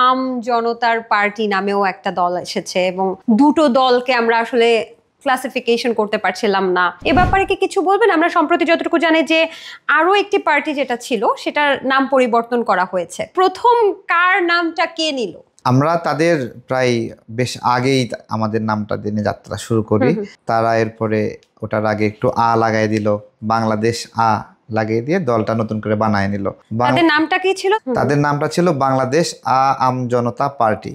আম জনতার পার্টি নামেও একটা দল এসেছে এবং দুটো দলকে আমরা আসলে ক্লাসিফিকেশন করতে পারছিলাম না। এ ব্যাপারে কি কিছু বলবেন? আমরা সম্প্রতি যতটুকু জানি যে আরো একটি পার্টি যেটা ছিল সেটার নাম পরিবর্তন করা হয়েছে। প্রথম কার নামটা কে নিল? আমরা তাদের প্রায় বেশ আগেই আমাদের নামটা দিনে যাত্রা শুরু করি। তারা এরপরে ওটার আগে একটু আ লাগাই দিল, বাংলাদেশ আ লাগিয়ে দিয়ে দলটা নতুন করে বানায় নিল। তাদের নামটা কি ছিল? তাদের নামটা ছিল বাংলাদেশ আম জনতা পার্টি,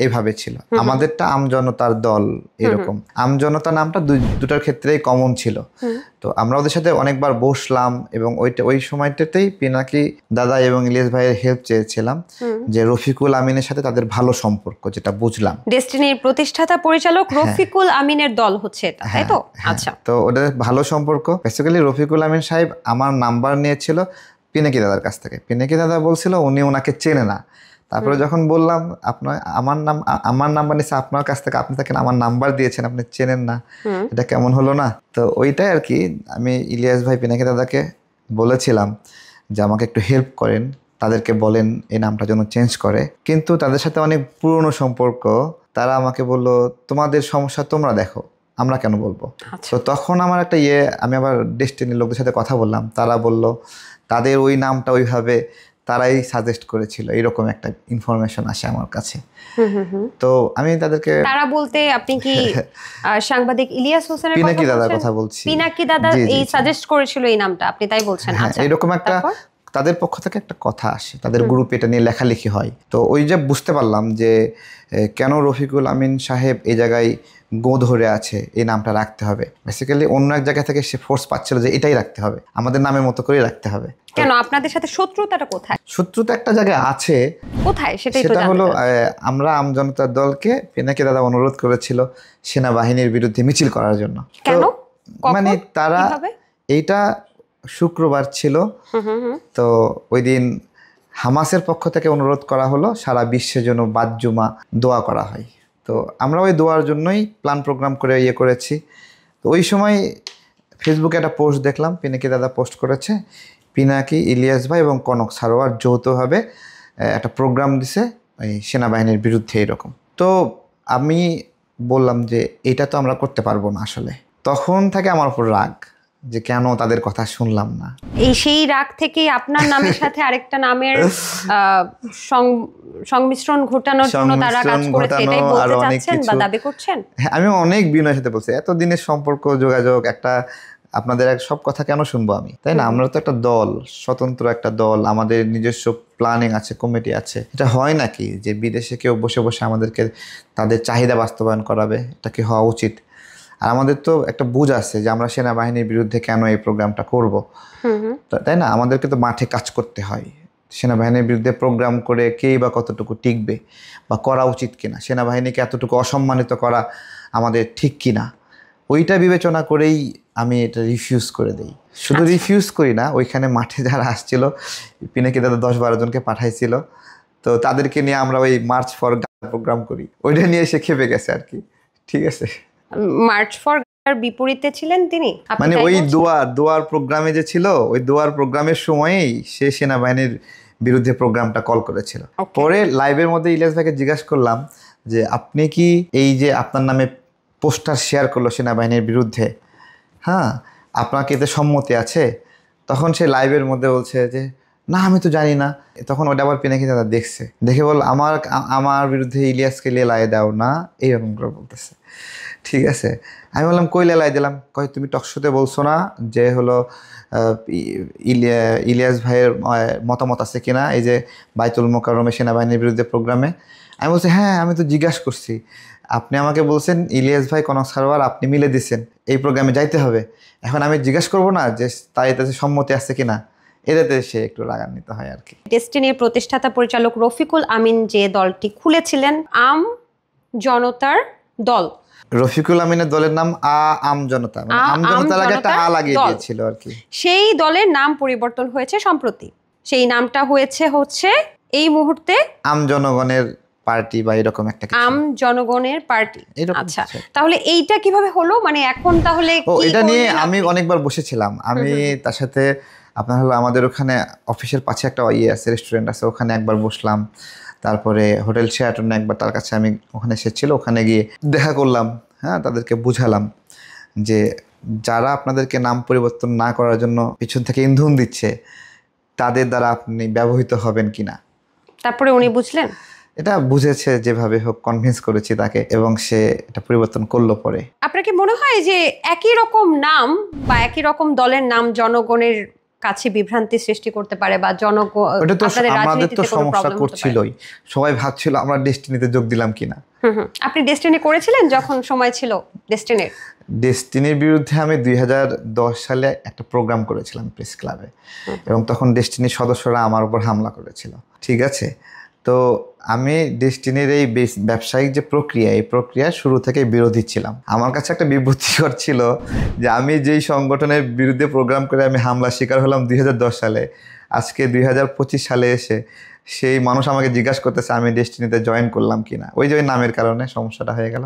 এইভাবে ছিল। আমাদেরটা আম জনতার দল, এরকম। আম জনতা নামটা দুটার ক্ষেত্রেই কমন ছিল। তো আমরা ওদের সাথে অনেকবার বসলাম এবং ওই সময়টাতেই পিনাকি দাদা এবং ইলিয়াস ভাইয়ের হেল্প চেয়েছিলাম যে রফিকুল আমিনের সাথে তাদের ভালো সম্পর্ক, যেটা বুঝলাম। ডেস্টিনির প্রতিষ্ঠাতা পরিচালক রফিকুল আমিনের দল হচ্ছে এটা, তাই তো? আচ্ছা, তো ওদের ভালো সম্পর্ক। বেসিক্যালি রফিকুল আমিন সাহেব আমার নাম্বার নিয়েছিল পিনাকি দাদার কাছ থেকে। পিনাকি দাদা বলছিল উনি ওনাকে চেনে না। তারপরে যখন বললাম আমার নাম্বার নিচ্ছে আপনার কাছ থেকে, আপনি তাকে আমার নাম্বার দিয়েছেন, আপনি চেনেন না, এটা কেমন হলো না? তো ওইটাই আর কি। আমি ইলিয়াস ভাই পিনাকি দাদাকে বলেছিলাম যে আমাকে একটু হেল্প করেন, তাদেরকে বলেন এই নামটা যেন চেঞ্জ করে। কিন্তু তাদের সাথে অনেক পুরনো সম্পর্ক। তারা আমাকে বললো তোমাদের সমস্যা তোমরা দেখো, আমরা কেন বলবো। তো তখন আমার একটা আমি আবার ডেস্টিনির লোকদের সাথে কথা বললাম। তারা বলল তাদের ওই নামটা ওইভাবে তারাই সাজেস্ট করেছিল, এরকম একটা ইনফরমেশন আসে আমার কাছে। তো আমি তাদেরকে, তারা বলতে আপনি কি সাংবাদিক ইলিয়াস হোসেনের পিনাকি দাদার কথা বলছি। পিনাকি দাদা এই সাজেস্ট করেছিল এই নামটা, আপনি তাই বলছেন? আচ্ছা, এরকম একটা তাদের পক্ষ থেকে একটা কথা আসে, তাদের গ্রুপে এটা নিয়ে লেখালেখি হয়। তো ওই যে বুঝতে পারলাম যে কেন রফিকুল আমিন সাহেব এই জায়গায় গো ধরে আছে, এই নামটা রাখতে হবে। বেসিক্যালি অন্য এক জায়গা থেকে সে ফোর্স পাচ্ছিল যে এটাই রাখতে হবে, আমাদের নামের মতো করে রাখতে হবে। কেন আপনাদের সাথে শত্রুতাটা কোথায়? শত্রুতা একটা জায়গায় আছে, কোথায় সেটা হলো আমরা আম জনতার দলকে পিনাকি দাদা অনুরোধ করেছিল সেনাবাহিনীর বিরুদ্ধে মিছিল করার জন্য। কেন? মানে তারা, এইটা শুক্রবার ছিল, তো ওই দিন হামাসের পক্ষ থেকে অনুরোধ করা হলো সারা বিশ্বের জন্য বাদ-জুমা দোয়া করা হয়। তো আমরা ওই দোয়ার জন্যই প্ল্যান প্রোগ্রাম করে করেছি। তো ওই সময় ফেসবুকে একটা পোস্ট দেখলাম, পিনাকি দাদা পোস্ট করেছে, পিনাকি, ইলিয়াস ভাই এবং কনক সারোয়ার যৌথভাবে একটা প্রোগ্রাম দিছে ওই সেনাবাহিনীর বিরুদ্ধে এরকম। তো আমি বললাম যে এটা তো আমরা করতে পারবো না আসলে। তখন থেকে আমার উপর রাগ যে কেন তাদের কথা শুনলাম না। সেই রাগ থেকে আপনার নামের সাথে আরেকটা নামের সংমিশ্রণ ঘটানোর জন্য তারা কাজ করেছে, এটাই বলতে চাচ্ছেন বা দাবি করছেন? হ্যাঁ, আমি অনেক বিনয়ের সাথে বলছি, এতদিনের সম্পর্ক যোগাযোগ একটা, আপনাদের সব কথা কেন শুনবো আমি, তাই না? আমরা তো একটা দল, স্বতন্ত্র একটা দল, আমাদের নিজস্ব প্ল্যানিং আছে, কমিটি আছে। এটা হয় নাকি যে বিদেশে কেউ বসে বসে আমাদেরকে তাদের চাহিদা বাস্তবায়ন করাবে? এটা কি হওয়া উচিত? আর আমাদের তো একটা বুঝ আছে যে আমরা সেনাবাহিনীর বিরুদ্ধে কেন এই প্রোগ্রামটা করব, তাই না? আমাদেরকে তো মাঠে কাজ করতে হয়। সেনাবাহিনীর বিরুদ্ধে প্রোগ্রাম করে কেই বা কতটুকু টিকবে বা করা উচিত কিনা, সেনাবাহিনীকে এতটুকু অসম্মানিত করা আমাদের ঠিক কিনা, ওইটা বিবেচনা করেই আমি এটা রিফিউজ করে দিই। শুধু রিফিউজ করি না, ওইখানে মাঠে যারা আসছিল, পিনাকি দাদা 10-12 জনকে পাঠাইছিল, তো তাদেরকে নিয়ে আমরা ওই মার্চ ফর প্রোগ্রাম করি, ওইটা নিয়ে এসে খেপে গেছে আর কি। ঠিক আছে, মার্চ ফর বিপরীতে ছিলেন তিনি, মানে ওই দোয়ার প্রোগ্রামে যে ছিল, ওই দোয়ার প্রোগ্রামের সময়েই সে সেনাবাহিনীর বিরুদ্ধে প্রোগ্রামটা কল করেছিল। পরে লাইভের মধ্যে ইলিয়াস ভাইকে জিজ্ঞাসা করলাম যে আপনি কি এই যে আপনার নামে পোস্টার শেয়ার করলো সেনাবাহিনীর বিরুদ্ধে, হ্যাঁ, আপনার কি এতে সম্মতি আছে? তখন সে লাইভের মধ্যে বলছে যে না, আমি তো জানি না। তখন ওটা আবার পিনাকি দাদা দেখছে, দেখে বল আমার বিরুদ্ধে ইলিয়াসকে লেলাই দাও না, এইরকম করে বলতেছে। ঠিক আছে, আমি বললাম কই লেলাই দিলাম? কয় তুমি টকশোতে বলছো না যে হলো ইলিয়াস ভাইয়ের মতামত আছে কিনা এই যে বাইতুল মোকাররমে সেনাবাহিনীর বিরুদ্ধে প্রোগ্রামে। আমি বলছি হ্যাঁ, আমি তো জিজ্ঞাসা করছি, আপনি আমাকে বলছেন ইলিয়াস ভাই, কনক সারোয়ার আপনি মিলে দিচ্ছেন এই প্রোগ্রামে যাইতে হবে, এখন আমি জিজ্ঞাসা করবো না যে তার এতে সম্মতি আছে কিনা? এটাতে সে একটু রাগান্বিত হয় আর কি। ডেস্টিনির প্রতিষ্ঠাতা পরিচালক রফিকুল আমিন যে দলটি খুলেছিলেন আম জনতার দল, রফিকুল আমিনের দলের নাম আম জনতা, আম জনতার আগে একটা আ লাগিয়ে দিয়েছিল আর কি। সেই দলের নাম পরিবর্তন হয়েছে সম্প্রতি, সেই নামটা হচ্ছে এই মুহূর্তে আম জনগণের পার্টি বা এরকম একটা কিছু, আম জনগণের পার্টি। আচ্ছা, তাহলে এইটা কিভাবে হলো? মানে এখন তাহলে এটা নিয়ে আমি অনেকবার বসেছিলাম। আমি তার সাথে আপনার হলো আমাদের ওখানে অফিসের পাশে একটা আছে, রেস্টুরেন্ট আছে, ওখানে একবার বসলাম। তারপরে হোটেল শেয়াটনে একবার তার কাছে আমি ওখানে এসেছিল, ওখানে গিয়ে দেখা করলাম, হ্যাঁ, তাদেরকে বুঝালাম যে যারা আপনাদেরকে নাম পরিবর্তন না করার জন্য পিছন থেকে ইন্ধন দিচ্ছে তাদের দ্বারা আপনি ব্যবহৃত হবেন কিনা। তারপরে উনি বুঝলেন? এটা বুঝেছে, যেভাবে হোক কনভিন্স করেছি তাকে, এবং সে এটা পরিবর্তন করলো পরে। আপনার কি মনে হয় যে একই রকম নাম বা একই রকম দলের নাম জনগণের কাছে বিভ্রান্তি সৃষ্টি করতে পারে বা ওটা তো আপনাদের আমাদের তো রাজনীতিতে কোনো সমস্যা প্রবলেম হতে পারে? করছিলই, সবাই ভাবছিল আমরা ডেস্টিনিতে যোগ দিলাম কিনা। আপনি ডেস্টিনি করেছিলেন যখন সময় ছিল ডেস্টিনির? ডেস্টিনির বিরুদ্ধে আমি 2010 সালে একটা প্রোগ্রাম করেছিলাম প্রেস ক্লাবে, এবং তখন ডেস্টিনির সদস্যরা আমার উপর হামলা করেছিল, ঠিক আছে। তো আমি ডেস্টিনির এই ব্যবসায়িক যে প্রক্রিয়া, এই প্রক্রিয়া শুরু থেকে বিরোধী ছিলাম। আমার কাছে একটা বিব্রতিকর ছিল যে আমি যেই সংগঠনের বিরুদ্ধে প্রোগ্রাম করে আমি হামলা শিকার হলাম 2010 সালে, আজকে 2025 সালে এসে সেই মানুষ আমাকে জিজ্ঞাসা করতেছে আমি ডেস্টিনিতে জয়েন করলাম কিনা। ওই যে ওই নামের কারণে সমস্যাটা হয়ে গেল।